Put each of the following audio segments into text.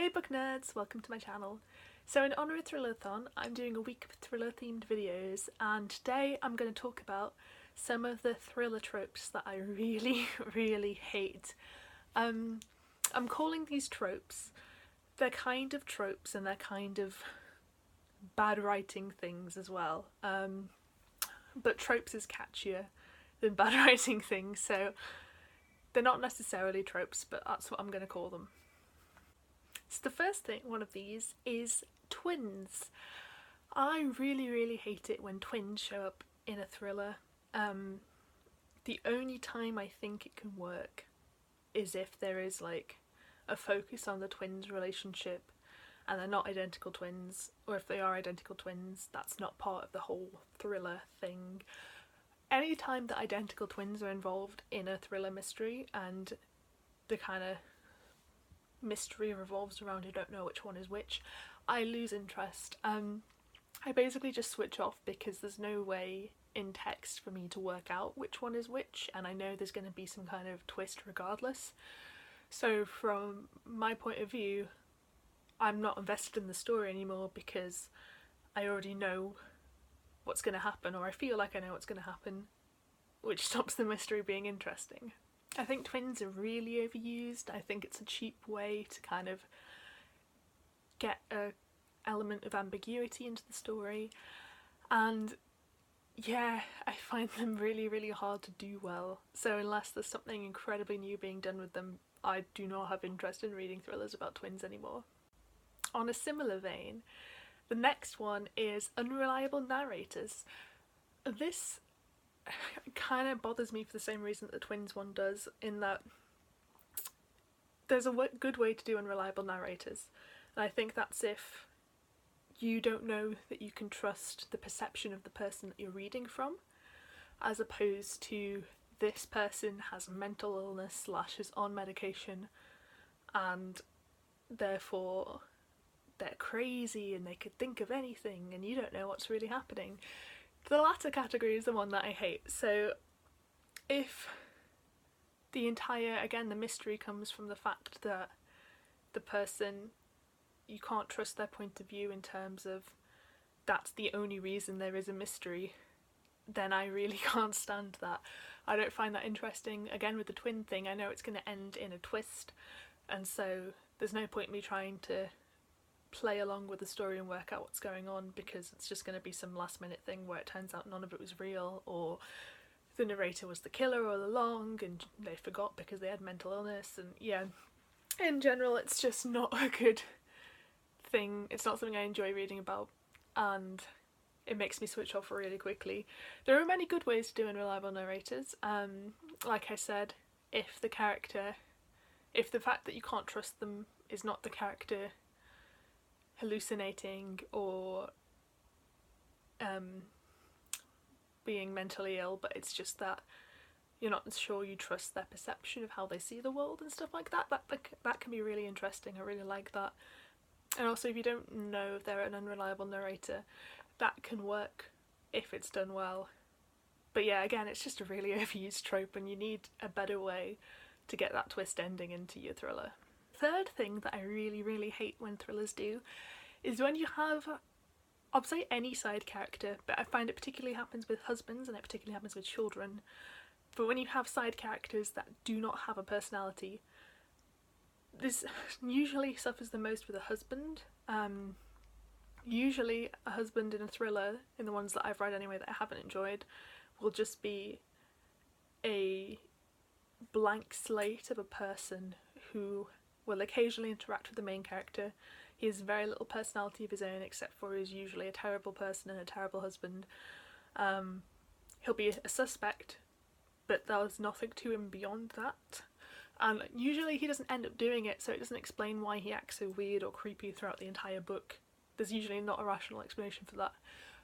Hey book nerds, welcome to my channel. So in honour of Thrillathon, I'm doing a week of thriller themed videos, and today I'm going to talk about some of the thriller tropes that I really hate. I'm calling these tropes. They're kind of tropes and they're kind of bad writing things as well. But tropes is catchier than bad writing things, so they're not necessarily tropes, but that's what I'm going to call them. So the first one of these is twins. I really hate it when twins show up in a thriller. The only time I think it can work is if there is like a focus on the twins' relationship and they're not identical twins, or if they are identical twins, that's not part of the whole thriller thing. Anytime that identical twins are involved in a thriller mystery and the kind of mystery revolves around who don't know which one is which, I lose interest. I basically just switch off because there's no way in text for me to work out which one is which, and I know there's going to be some kind of twist regardless. So from my point of view, I'm not invested in the story anymore because I already know what's going to happen, or I feel like I know what's going to happen, which stops the mystery being interesting. I think twins are really overused. I think it's a cheap way to kind of get an element of ambiguity into the story, and yeah, I find them really hard to do well. So unless there's something incredibly new being done with them, I do not have interest in reading thrillers about twins anymore. On a similar vein, the next one is unreliable narrators. This kind of bothers me for the same reason that the twins one does, in that there's a good way to do unreliable narrators, and I think that's if you don't know that you can trust the perception of the person that you're reading from, as opposed to this person has mental illness / is on medication and therefore they're crazy and they could think of anything and you don't know what's really happening. The latter category is the one that I hate. So if the entire, again, the mystery comes from the fact that the person, you can't trust their point of view in terms of that's the only reason there is a mystery, then I really can't stand that. I don't find that interesting. Again, with the twin thing, I know it's going to end in a twist, and so there's no point in me trying to play along with the story and work out what's going on, because it's just going to be some last minute thing where it turns out none of it was real, or the narrator was the killer all along and they forgot because they had mental illness. And yeah, in general it's just not a good thing. It's not something I enjoy reading about, and it makes me switch off really quickly. There are many good ways to do unreliable narrators. Like I said, if the fact that you can't trust them is not the character hallucinating or being mentally ill, but it's just that you're not sure you trust their perception of how they see the world and stuff like that, that can be really interesting. I really like that. And also, if you don't know if they're an unreliable narrator, that can work if it's done well. But yeah, again, it's just a really overused trope and you need a better way to get that twist ending into your thriller. Third thing that I really hate when thrillers do is when you have, I'll say any side character, but I find it particularly happens with husbands and it particularly happens with children, but when you have side characters that do not have a personality, this usually suffers the most with a husband. Usually a husband in a thriller, in the ones that I've read anyway that I haven't enjoyed, will just be a blank slate of a person who will occasionally interact with the main character. He has very little personality of his own, except for he's usually a terrible person and a terrible husband. He'll be a suspect, but there's nothing to him beyond that. And usually he doesn't end up doing it, so it doesn't explain why he acts so weird or creepy throughout the entire book. There's usually not a rational explanation for that.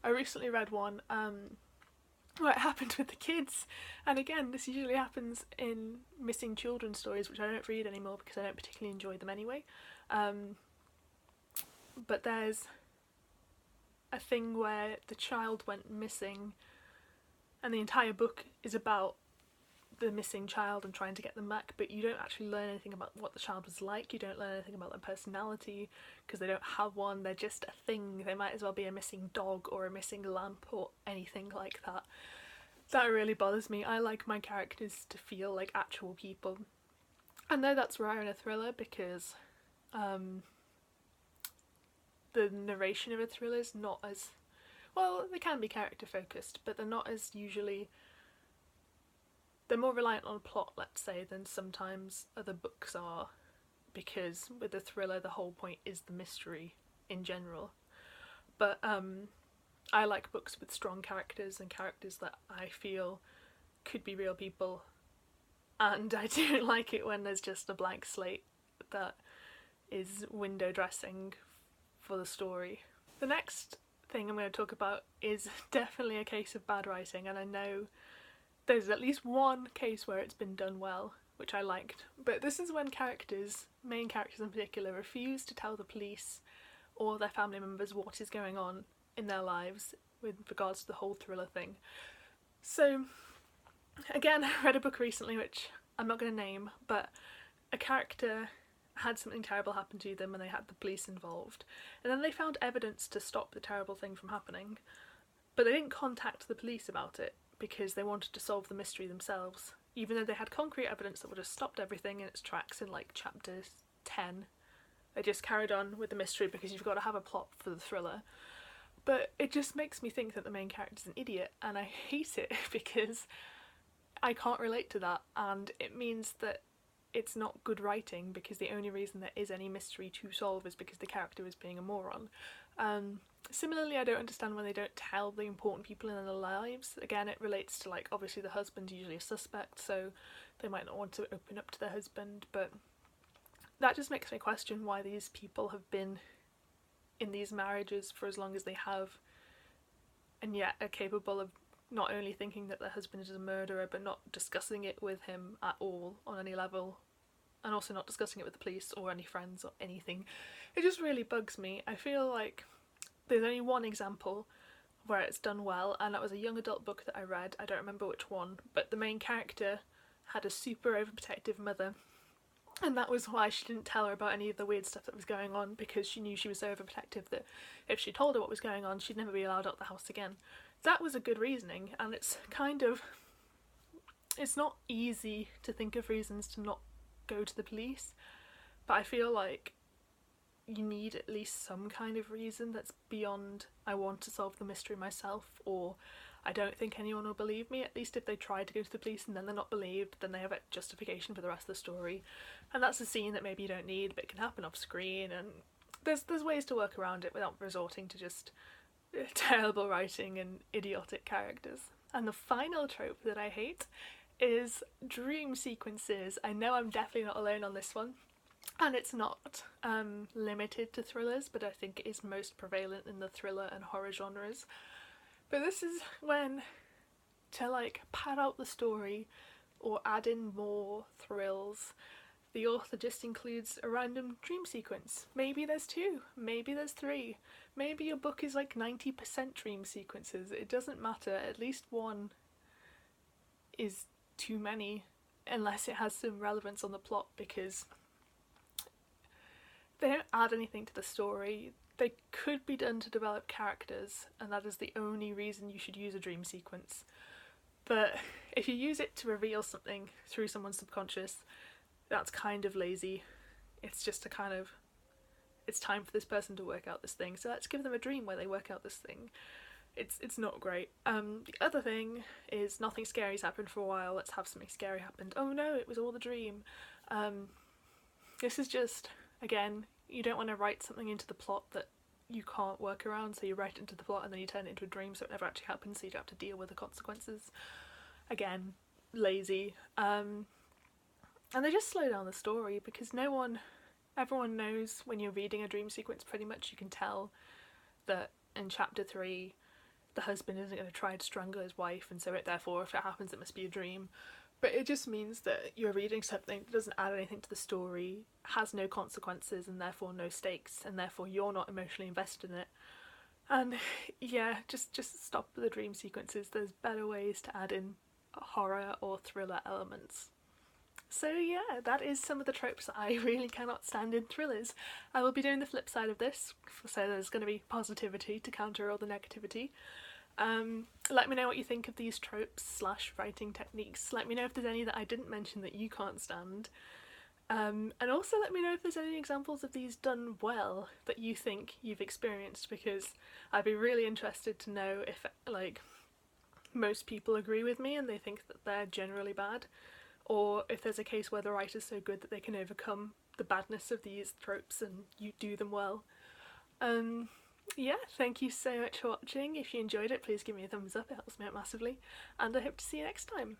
I recently read one where it happened with the kids, and again, this usually happens in missing children stories, which I don't read anymore because I don't particularly enjoy them anyway. But there's a thing where the child went missing and the entire book is about the missing child and trying to get them back, but you don't actually learn anything about what the child was like. You don't learn anything about their personality because they don't have one. They're just a thing. They might as well be a missing dog or a missing lamp or anything like that. That really bothers me. I like my characters to feel like actual people. I know that's rare in a thriller because the narration of a thriller is not as, well, they can be character focused, but they're not as usually, they're more reliant on plot, let's say, than sometimes other books are, because with a thriller the whole point is the mystery in general. But I like books with strong characters and characters that I feel could be real people, and I don't like it when there's just a blank slate that is window dressing for the story. The next thing I'm going to talk about is definitely a case of bad writing, and I know there's at least one case where it's been done well, which I liked, but this is when characters, main characters in particular, refuse to tell the police or their family members what is going on in their lives with regards to the whole thriller thing. So again, I read a book recently which I'm not going to name, but a character had something terrible happen to them and they had the police involved, and then they found evidence to stop the terrible thing from happening, but they didn't contact the police about it because they wanted to solve the mystery themselves, even though they had concrete evidence that would have stopped everything in its tracks in like chapter 10. They just carried on with the mystery because you've got to have a plot for the thriller. But it just makes me think that the main character's an idiot, and I hate it because I can't relate to that, and it means that it's not good writing because the only reason there is any mystery to solve is because the character is being a moron. Similarly, I don't understand when they don't tell the important people in their lives. Again, it relates to, like, obviously the husband's usually a suspect, so they might not want to open up to their husband, but that just makes me question why these people have been in these marriages for as long as they have, and yet are capable of not only thinking that their husband is a murderer, but not discussing it with him at all on any level, and also not discussing it with the police or any friends or anything. It just really bugs me. I feel like there's only one example where it's done well, and that was a young adult book that I read. I don't remember which one, but the main character had a super overprotective mother, and that was why she didn't tell her about any of the weird stuff that was going on, because she knew she was so overprotective that if she told her what was going on, she'd never be allowed out the house again. That was a good reasoning, and it's kind of, it's not easy to think of reasons to not go to the police, but I feel like you need at least some kind of reason that's beyond I want to solve the mystery myself, or I don't think anyone will believe me. At least if they try to go to the police and then they're not believed, then they have a justification for the rest of the story, and that's a scene that maybe you don't need but it can happen off screen, and there's ways to work around it without resorting to just terrible writing and idiotic characters. And the final trope that I hate is dream sequences. I know I'm definitely not alone on this one, and it's not limited to thrillers, but I think it is most prevalent in the thriller and horror genres. But this is when, to like pad out the story or add in more thrills, the author just includes a random dream sequence. Maybe there's 2, maybe there's 3, maybe your book is like 90% dream sequences. It doesn't matter, at least one is too many unless it has some relevance on the plot, because they don't add anything to the story. They could be done to develop characters, and that is the only reason you should use a dream sequence. But if you use it to reveal something through someone's subconscious, that's kind of lazy. It's just a kind of, it's time for this person to work out this thing, so let's give them a dream where they work out this thing. It's not great. The other thing is nothing scary's happened for a while, let's have something scary happen. Oh no, it was all a dream. This is just, again, you don't want to write something into the plot that you can't work around, so you write it into the plot and then you turn it into a dream so it never actually happens, so you don't have to deal with the consequences. Again, lazy. And they just slow down the story, because everyone knows when you're reading a dream sequence pretty much, you can tell that in chapter 3 the husband isn't going to try to strangle his wife, and so therefore if it happens it must be a dream. But it just means that you're reading something that doesn't add anything to the story, has no consequences and therefore no stakes, and therefore you're not emotionally invested in it. And yeah, just stop the dream sequences. There's better ways to add in horror or thriller elements. So yeah, that is some of the tropes that I really cannot stand in thrillers. I will be doing the flip side of this, so there's going to be positivity to counter all the negativity. Let me know what you think of these tropes slash writing techniques. Let me know if there's any that I didn't mention that you can't stand. And also let me know if there's any examples of these done well that you think you've experienced, because I'd be really interested to know if like most people agree with me and they think that they're generally bad, or if there's a case where the writer's so good that they can overcome the badness of these tropes and you do them well. Yeah, thank you so much for watching. If you enjoyed it, please give me a thumbs up, it helps me out massively, and I hope to see you next time.